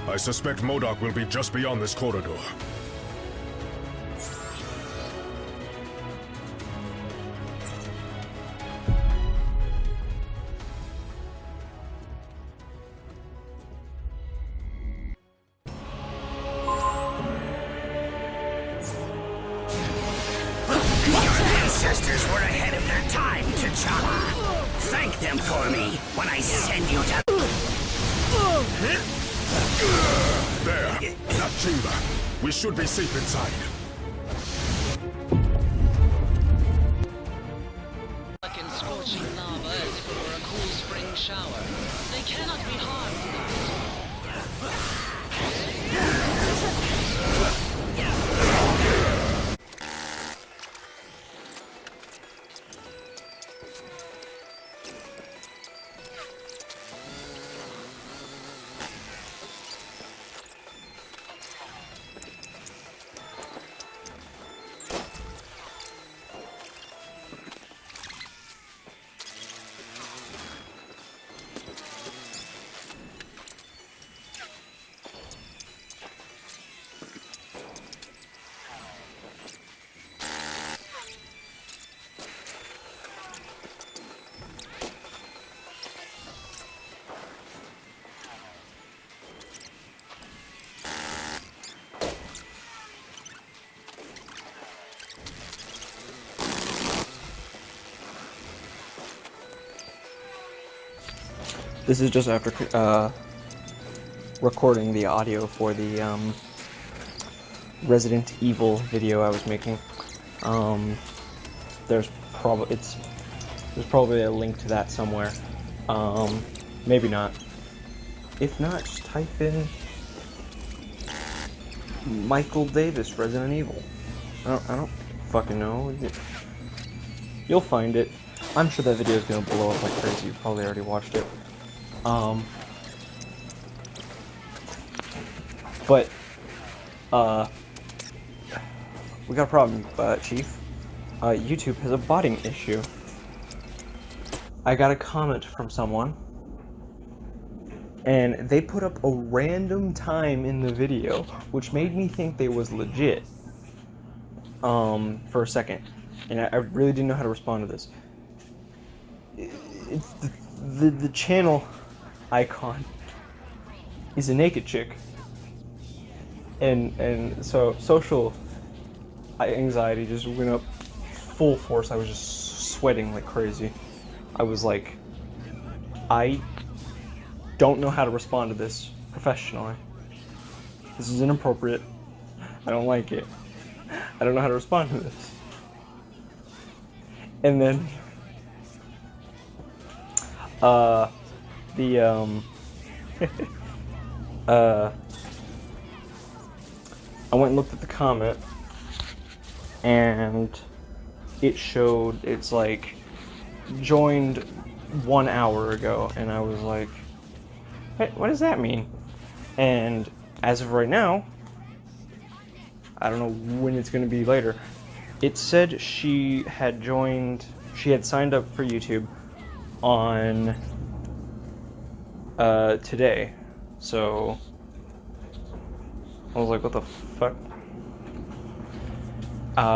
I suspect MODOK will be just beyond this corridor. Your ancestors were ahead of their time, T'Challa. Thank them for me when I send you to... There! That chamber! We should be safe inside. Like in scorching lava as if it were a cool spring shower. They cannot be harmed, This is just after recording the audio for the Resident Evil video I was making. There's probably a link to that somewhere. Maybe not. If not, just type in Michael Davis Resident Evil. I don't fucking know. You'll find it. I'm sure that video is gonna blow up like crazy. You've probably already watched it. But, we got a problem, Chief. YouTube has a botting issue. I got a comment from someone, and they put up a random time in the video, which made me think they was legit, for a second. And I really didn't know how to respond to this. It's the channel icon is a naked chick, and so social anxiety just went up full force. I was just sweating like crazy. I was like, I don't know how to respond to this professionally. This is inappropriate. I don't like it. I don't know how to respond to this. And then I went and looked at the comment, and it showed it's like joined 1 hour ago, and I was like, hey, what does that mean? And as of right now, I don't know when it's going to be later, it said she had signed up for YouTube on today. So I was like, what the fuck?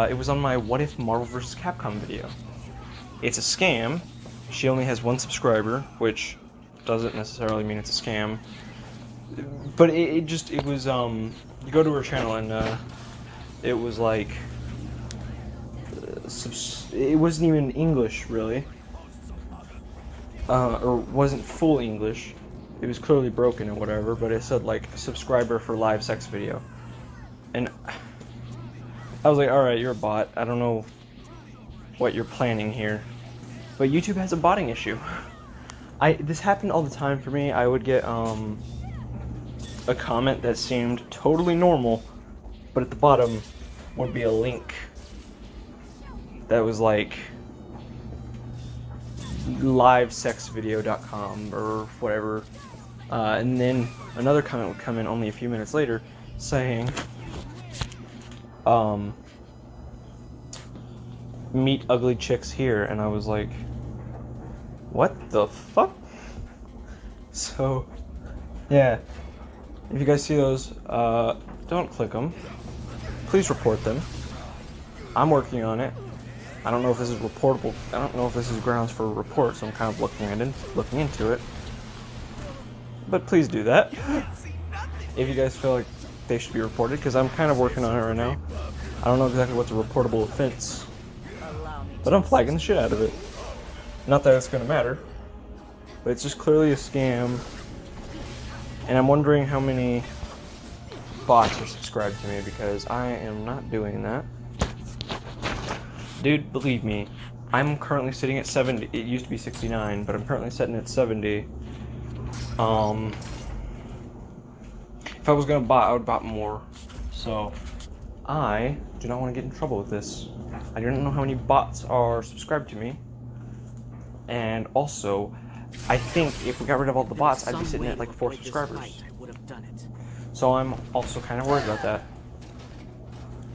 It was on my What If Marvel vs. Capcom video. It's a scam. She only has 1 subscriber, which doesn't necessarily mean it's a scam. But it was, you go to her channel and, it was like, it wasn't even English, really. Or wasn't full English. It was clearly broken and whatever, but it said, like, subscriber for live sex video. And I was like, alright, you're a bot. I don't know what you're planning here. But YouTube has a botting issue. This happened all the time for me. I would get, a comment that seemed totally normal, but at the bottom would be a link that was like livesexvideo.com or whatever, and then another comment would come in only a few minutes later saying meet ugly chicks here, and I was like, what the fuck? So yeah, If you guys see those, don't click them. Please report them. I'm working on it. I don't know if this is reportable. I don't know if this is grounds for a report, so I'm kind of looking into it. But please do that. If you guys feel like they should be reported, because I'm kind of working on it right now. I don't know exactly what's a reportable offense, but I'm flagging the shit out of it. Not that it's going to matter, but it's just clearly a scam. And I'm wondering how many bots are subscribed to me, because I am not doing that. Dude, believe me, I'm currently sitting at 70. It used to be 69, but I'm currently sitting at 70. If I was gonna bot, I would bot more. So, I do not want to get in trouble with this. I don't know how many bots are subscribed to me. And also, I think if we got rid of all the bots, I'd be sitting at like 4 subscribers. So I'm also kind of worried about that.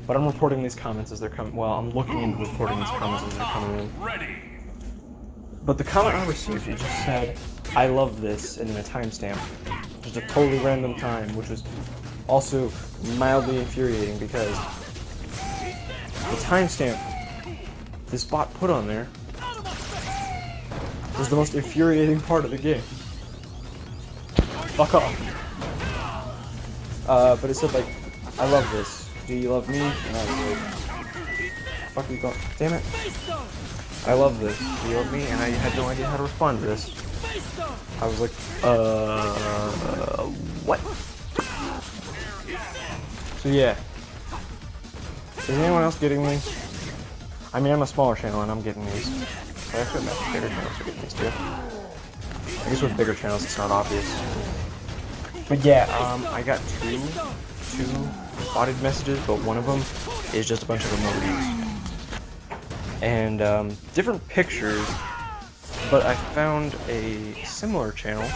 But I'm reporting these comments as they're coming. Well, I'm looking into reporting these comments as they're coming in. But the comment I received, it just said, "I love this," and then a timestamp. Just a totally random time, which was also mildly infuriating because the timestamp this bot put on there was the most infuriating part of the game. Fuck off. But it said like, "I love this. Do you love me?" And I was like, "Fuck you going? Damn it. I love this. Do you love me?" And I had no idea how to respond to this. I was like, what? So yeah. Is anyone else getting these? I mean, I'm a smaller channel and I'm getting these. But I feel like bigger channels are getting these too. I guess with bigger channels it's not obvious. But yeah, I got two botted messages, but one of them is just a bunch of emojis. And different pictures, but I found a similar channel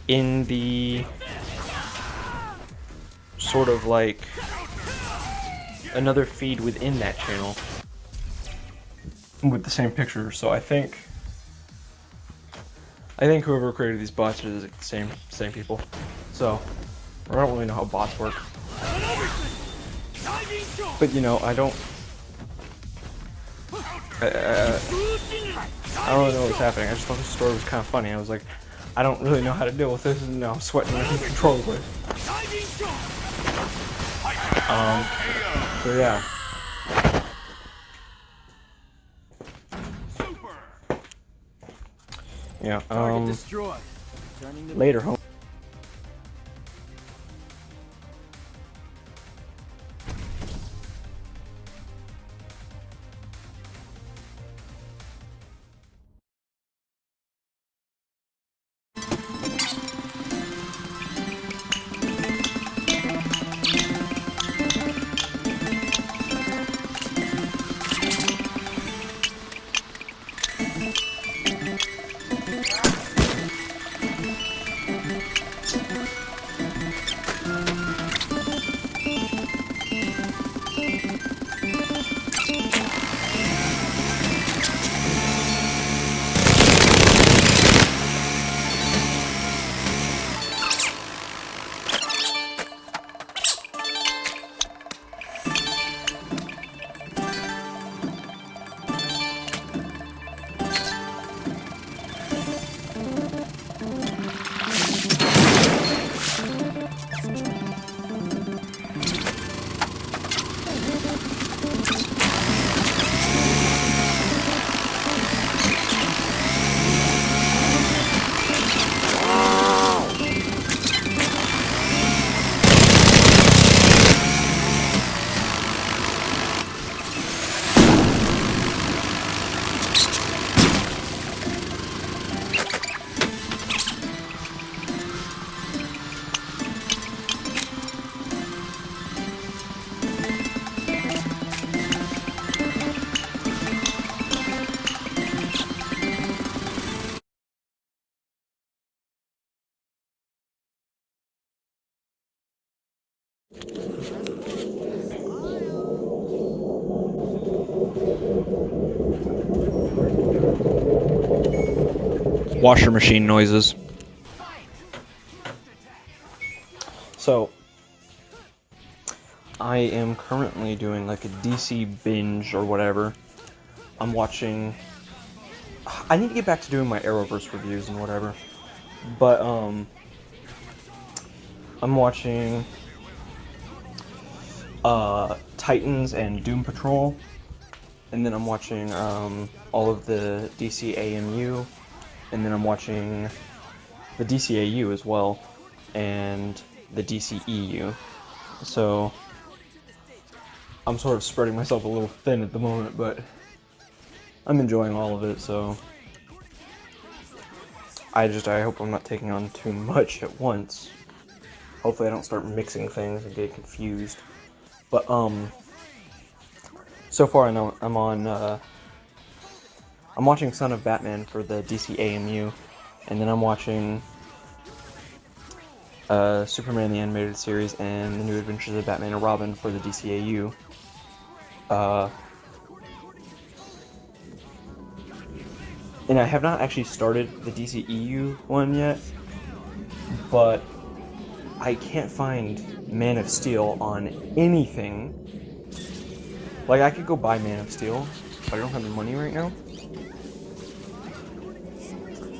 in the sort of like another feed within that channel with the same picture. So I think whoever created these bots are the same people. So I don't really know how bots work, but you know, I don't really know what's happening. I just thought the story was kind of funny. I was like, I don't really know how to deal with this, and now I'm sweating uncontrollably. So yeah. Yeah, later, home. Washer machine noises. So, I am currently doing like a DC binge or whatever. I'm watching... I need to get back to doing my Arrowverse reviews and whatever. But, I'm watching Titans and Doom Patrol. And then I'm watching all of the DC AMU. And then I'm watching the DCAU as well. And the DCEU. So I'm sort of spreading myself a little thin at the moment, but I'm enjoying all of it, so I hope I'm not taking on too much at once. Hopefully I don't start mixing things and get confused. But so far I know I'm watching Son of Batman for the DC AMU, and then I'm watching Superman the Animated Series and The New Adventures of Batman and Robin for the DCAU. And I have not actually started the DCEU one yet, but I can't find Man of Steel on anything. Like, I could go buy Man of Steel, but I don't have the money right now.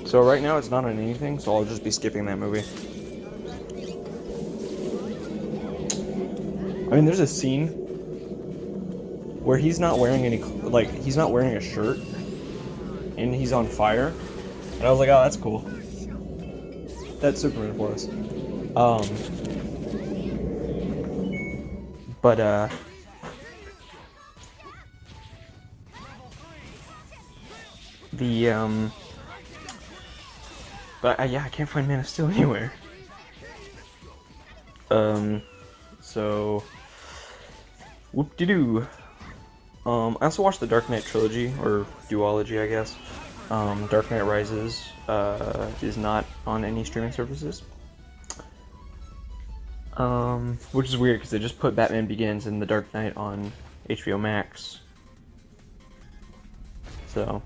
So right now it's not on anything, so I'll just be skipping that movie. I mean, there's a scene where he's not wearing any, like, he's not wearing a shirt, and he's on fire, and I was like, oh, that's cool. That's Superman for us. But, yeah, I can't find Man of Steel anywhere. So, whoop-de-doo. I also watched the Dark Knight trilogy, or duology, I guess. Dark Knight Rises is not on any streaming services. Which is weird, because they just put Batman Begins and The Dark Knight on HBO Max. So,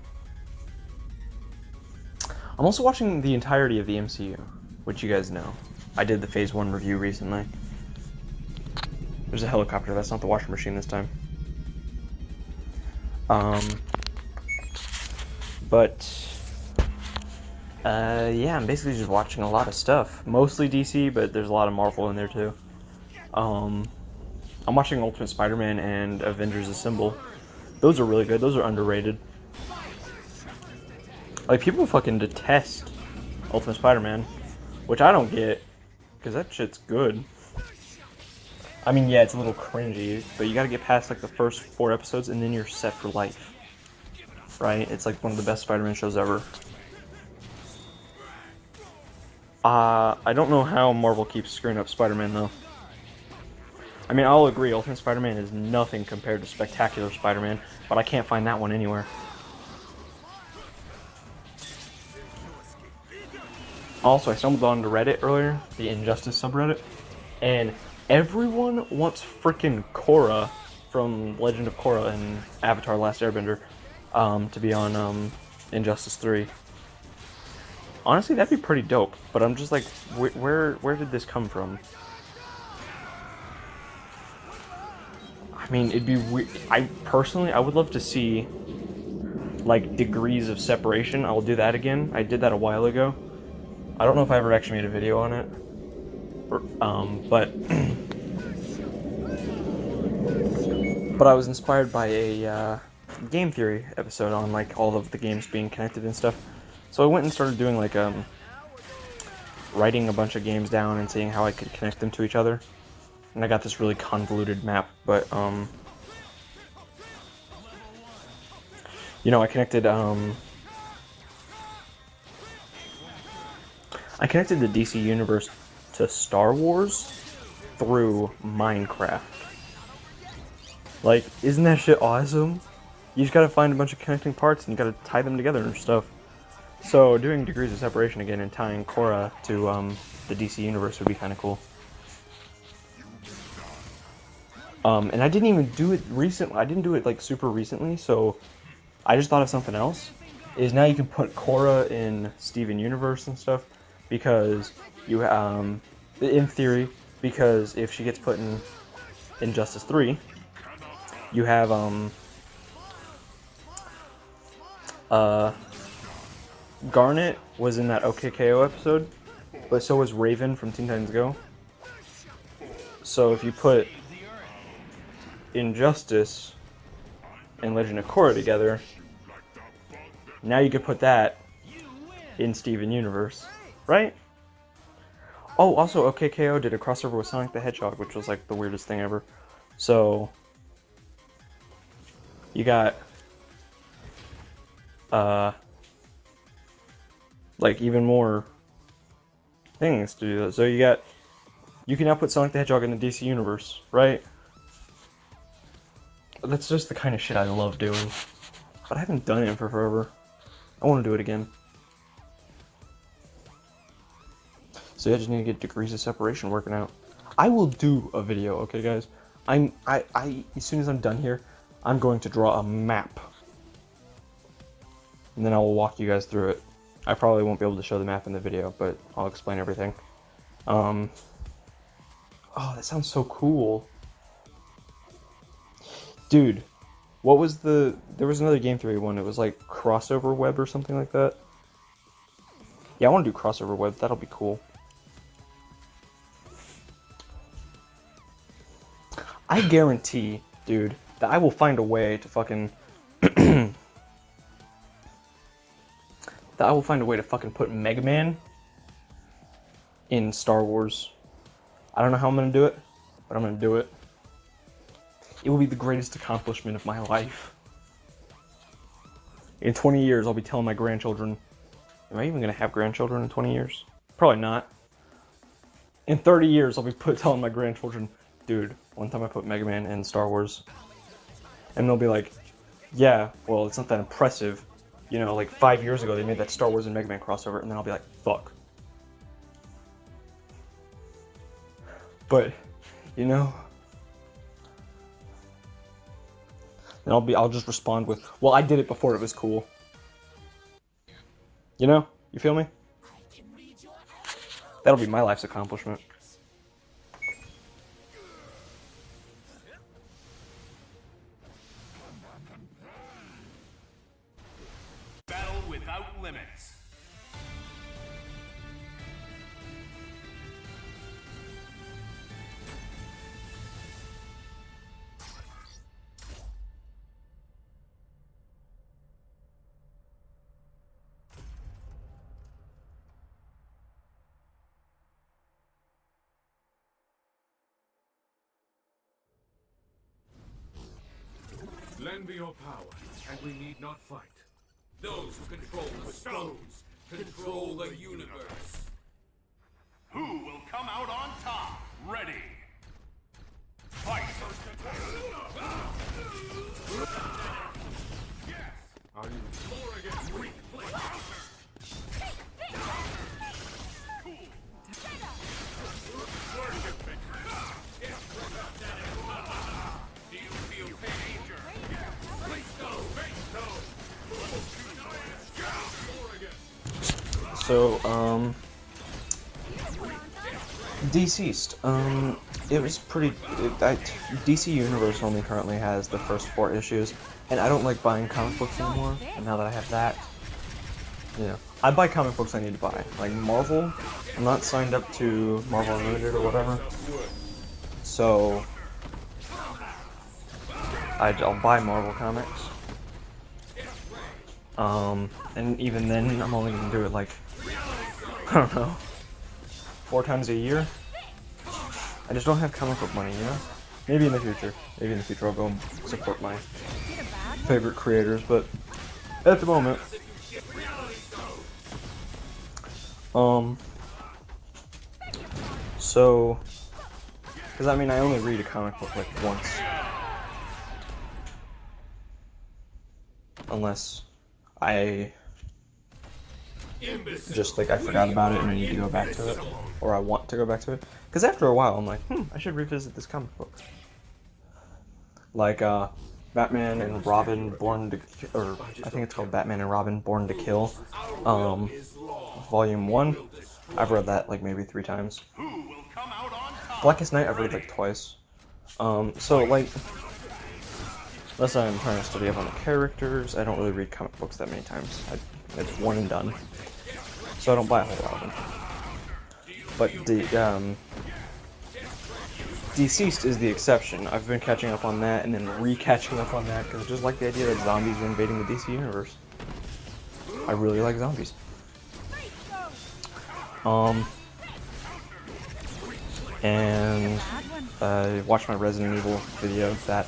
I'm also watching the entirety of the MCU, which you guys know. I did the Phase 1 review recently. There's a helicopter, that's not the washing machine this time. Yeah, I'm basically just watching a lot of stuff. Mostly DC, but there's a lot of Marvel in there too. I'm watching Ultimate Spider-Man and Avengers Assemble. Those are really good, those are underrated. Like, people fucking detest Ultimate Spider-Man, which I don't get, because that shit's good. I mean, yeah, it's a little cringy, but you gotta get past, like, the first 4 episodes, and then you're set for life. Right? It's, like, one of the best Spider-Man shows ever. I don't know how Marvel keeps screwing up Spider-Man, though. I mean, I'll agree, Ultimate Spider-Man is nothing compared to Spectacular Spider-Man, but I can't find that one anywhere. Also, I stumbled onto Reddit earlier, the Injustice subreddit, and everyone wants frickin' Korra from Legend of Korra and Avatar: Last Airbender to be on Injustice 3. Honestly, that'd be pretty dope, but I'm just like, where did this come from? I mean, it'd be weird. I would love to see, like, degrees of separation. I'll do that again. I did that a while ago. I don't know if I ever actually made a video on it. But I was inspired by a game theory episode on, like, all of the games being connected and stuff. So I went and started doing, like, writing a bunch of games down and seeing how I could connect them to each other. And I got this really convoluted map, but, you know, I connected the DC universe to Star Wars through Minecraft. Like, isn't that shit awesome? You just gotta find a bunch of connecting parts and you gotta tie them together and stuff. So, doing degrees of separation again and tying Korra to the DC universe would be kind of cool. And I didn't even do it recently. I didn't do it, like, super recently, so I just thought of something else. Is now you can put Korra in Steven Universe and stuff, because you in theory because if she gets put in Injustice 3, you have Garnet was in that OKKO episode, but so was Raven from Teen Titans Go. So if you put Injustice and Legend of Korra together, now you could put that in Steven Universe, right? Oh, also OKKO did a crossover with Sonic the Hedgehog, which was like the weirdest thing ever. So you got like even more things to do that. So you can now put Sonic the Hedgehog in the DC Universe, right? That's just the kind of shit I love doing. But I haven't done it for forever. I want to do it again. So I just need to get degrees of separation working out. I will do a video, okay guys? I as soon as I'm done here, I'm going to draw a map. And then I will walk you guys through it. I probably won't be able to show the map in the video, but I'll explain everything. Oh, that sounds so cool. Dude, what was there was another Game Theory one, it was like Crossover Web or something like that. Yeah, I want to do Crossover Web, that'll be cool. I guarantee, dude, that I will find a way to fucking... that I will find a way to fucking put Mega Man in Star Wars. I don't know how I'm gonna do it, but I'm gonna do it. It will be the greatest accomplishment of my life. In 20 years, I'll be telling my grandchildren... Am I even gonna have grandchildren in 20 years? Probably not. In 30 years, I'll be telling my grandchildren... Dude, one time I put Mega Man in Star Wars, and they'll be like, yeah, well, it's not that impressive. You know, like 5 years ago they made that Star Wars and Mega Man crossover, and then I'll be like, fuck. But, you know, then I'll just respond with, well, I did it before it was cool. You know? You feel me? That'll be my life's accomplishment. Battle without limits. Lend me your power, and we need not fight. Those who control the stones control the universe. Who will come out on top? Ready. Fight. Are you more against weak? Do you feel danger? Please go. So, Deceased. It was pretty... DC Universe only currently has the first 4 issues, and I don't like buying comic books anymore, and now that I have that, you know, I buy comic books I need to buy. Like Marvel, I'm not signed up to Marvel Unlimited or whatever, so I'll buy Marvel comics. And even then, I'm only gonna do it like, I don't know, 4 times a year. I just don't have comic book money, you know? Maybe in the future. Maybe in the future I'll go and support my favorite creators, but at the moment, so, because I mean, I only read a comic book like once. Unless I just like I forgot about it and I need to go back to it, or I want to go back to it. Because after a while, I'm like, I should revisit this comic book. Like Batman and Robin Born to, or I think it's called Batman and Robin Born to Kill, Volume 1. I've read that like maybe 3 times. Who will come out on top? Blackest Night I've read like twice. So like, unless I'm trying to study up on the characters, I don't really read comic books that many times. It's one and done. So I don't buy a whole lot of them. But the Deceased is the exception. I've been catching up on that and then re-catching up on that because I just like the idea that zombies are invading the DC universe. I really like zombies. And I watched my Resident Evil video that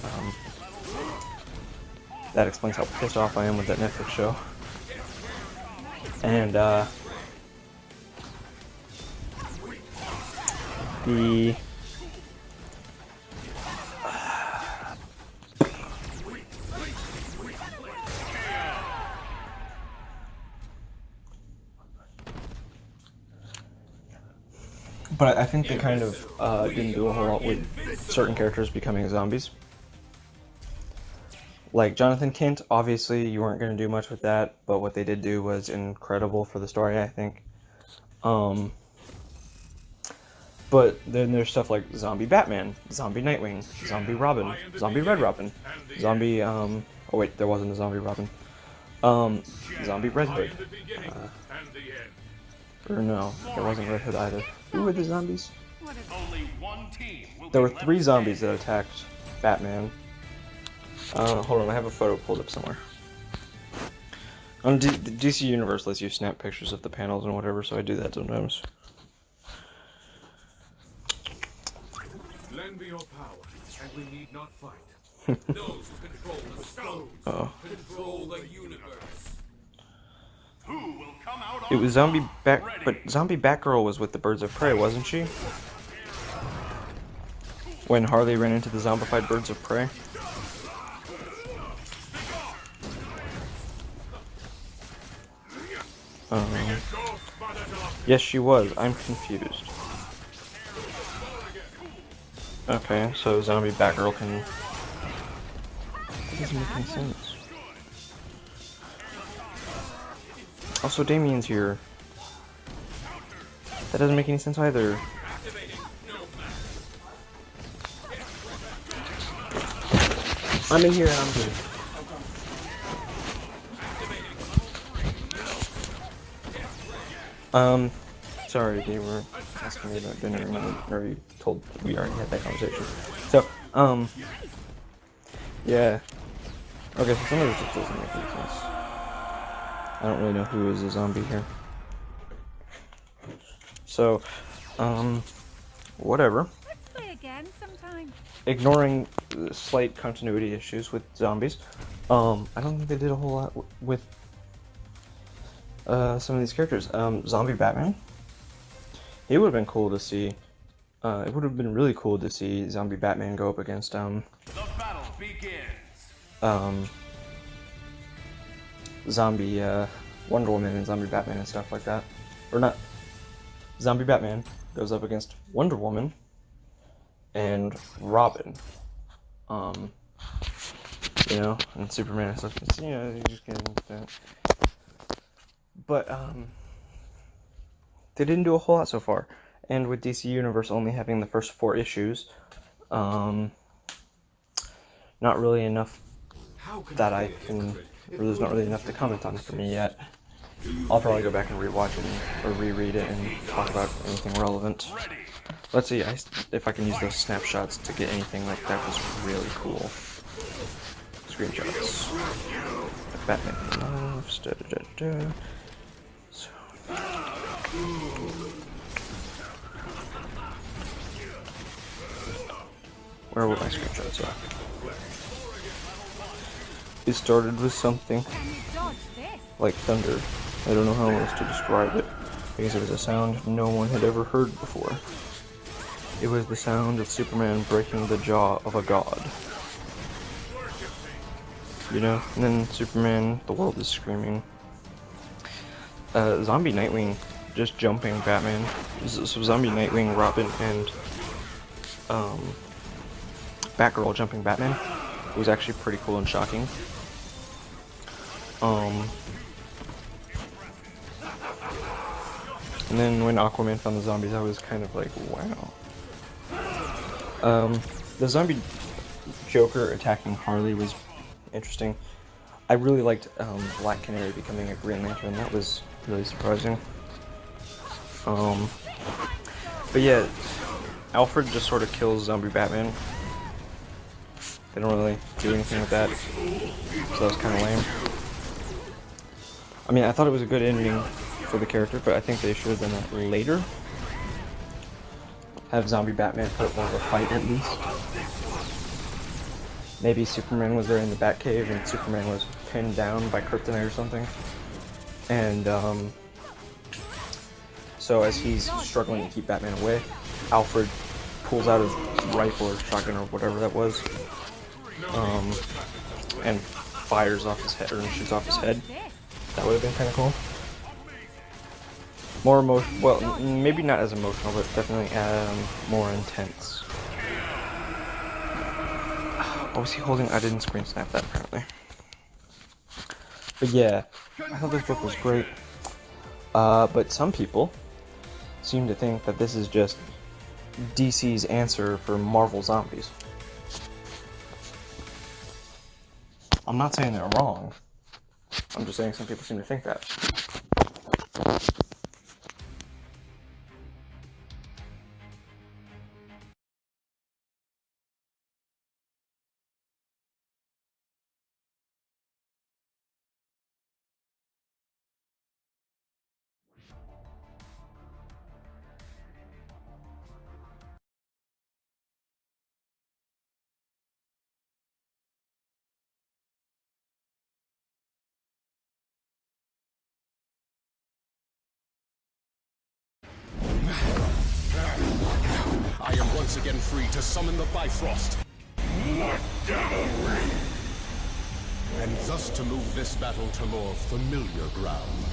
explains how pissed off I am with that Netflix show. And the But I think they kind of didn't do a whole lot with certain characters becoming zombies. Like Jonathan Kent, obviously you weren't going to do much with that, but what they did do was incredible for the story, I think. But then there's stuff like Zombie Batman, Zombie Nightwing, Zombie Robin, Zombie Red Robin, Zombie, oh wait, there wasn't a Zombie Robin. Zombie Red Hood. Or no, there wasn't Red Hood either. Who were the zombies? There were 3 zombies that attacked Batman. Hold on, I have a photo pulled up somewhere. The DC Universe lets you snap pictures of the panels and whatever, so I do that sometimes. Lend me your power, and we need not fight. Those who control the stones control the universe. Who will come out It on was but Zombie Batgirl was with the Birds of Prey, wasn't she? When Harley ran into the zombified Birds of Prey. Yes, she was. I'm confused. Okay, so Zombie Batgirl can... That doesn't make any sense. Also, Damien's here. That doesn't make any sense either. I'm in here and I'm good. Sorry, they were asking me about dinner and I already told, we already had that conversation. So, yeah. Okay, so some of this just doesn't make any sense. I don't really know who is a zombie here. So, whatever. Let's play again sometime. Ignoring the slight continuity issues with zombies, I don't think they did a whole lot with some of these characters. Zombie Batman. It would have been cool to see. It would have been really cool to see Zombie Batman go up against The battle begins. Zombie Wonder Woman and Zombie Batman and stuff like that. Or not. Zombie Batman goes up against Wonder Woman and Robin. You know, and Superman and stuff. You know, you just get into that. But they didn't do a whole lot so far. And with DC Universe only having the first 4 issues, not really enough that I can, or there's not really enough to comment on for me yet. I'll probably go back and rewatch it or reread it and talk about anything relevant. Let's see if I can use those snapshots to get anything like that was really cool. Screenshots. Batman. So. Where were my screenshots at? It started with something like thunder. I don't know how else to describe it, because it was a sound no one had ever heard before. It was the sound of Superman breaking the jaw of a god. You know? And then Superman, the world is screaming. Zombie Nightwing just jumping Batman. So Zombie Nightwing, Robin, and Batgirl jumping Batman. It was actually pretty cool and shocking. And then when Aquaman found the zombies, I was kind of like, wow. The zombie Joker attacking Harley was interesting. I really liked Black Canary becoming a Green Lantern. That was really surprising. But yeah, Alfred just sort of kills zombie Batman. They don't really do anything with that, so that was kind of lame. I mean, I thought it was a good ending for the character, but I think they should have done that later. Have zombie Batman put up more of a fight at least. Maybe Superman was there in the Batcave and Superman was pinned down by kryptonite or something. And so as he's struggling to keep Batman away, Alfred pulls out his rifle or shotgun or whatever that was, and fires off his head, or shoots off his head. That would have been kind of cool. More emotional, well, maybe not as emotional, but definitely more intense. What was he holding? I didn't screen snap that apparently. But yeah, I thought this book was great. But some people seem to think that this is just DC's answer for Marvel zombies. I'm not saying they're wrong. I'm just saying some people seem to think that. I am once again free to summon the Bifrost. What devilry! And thus to move this battle to more familiar ground.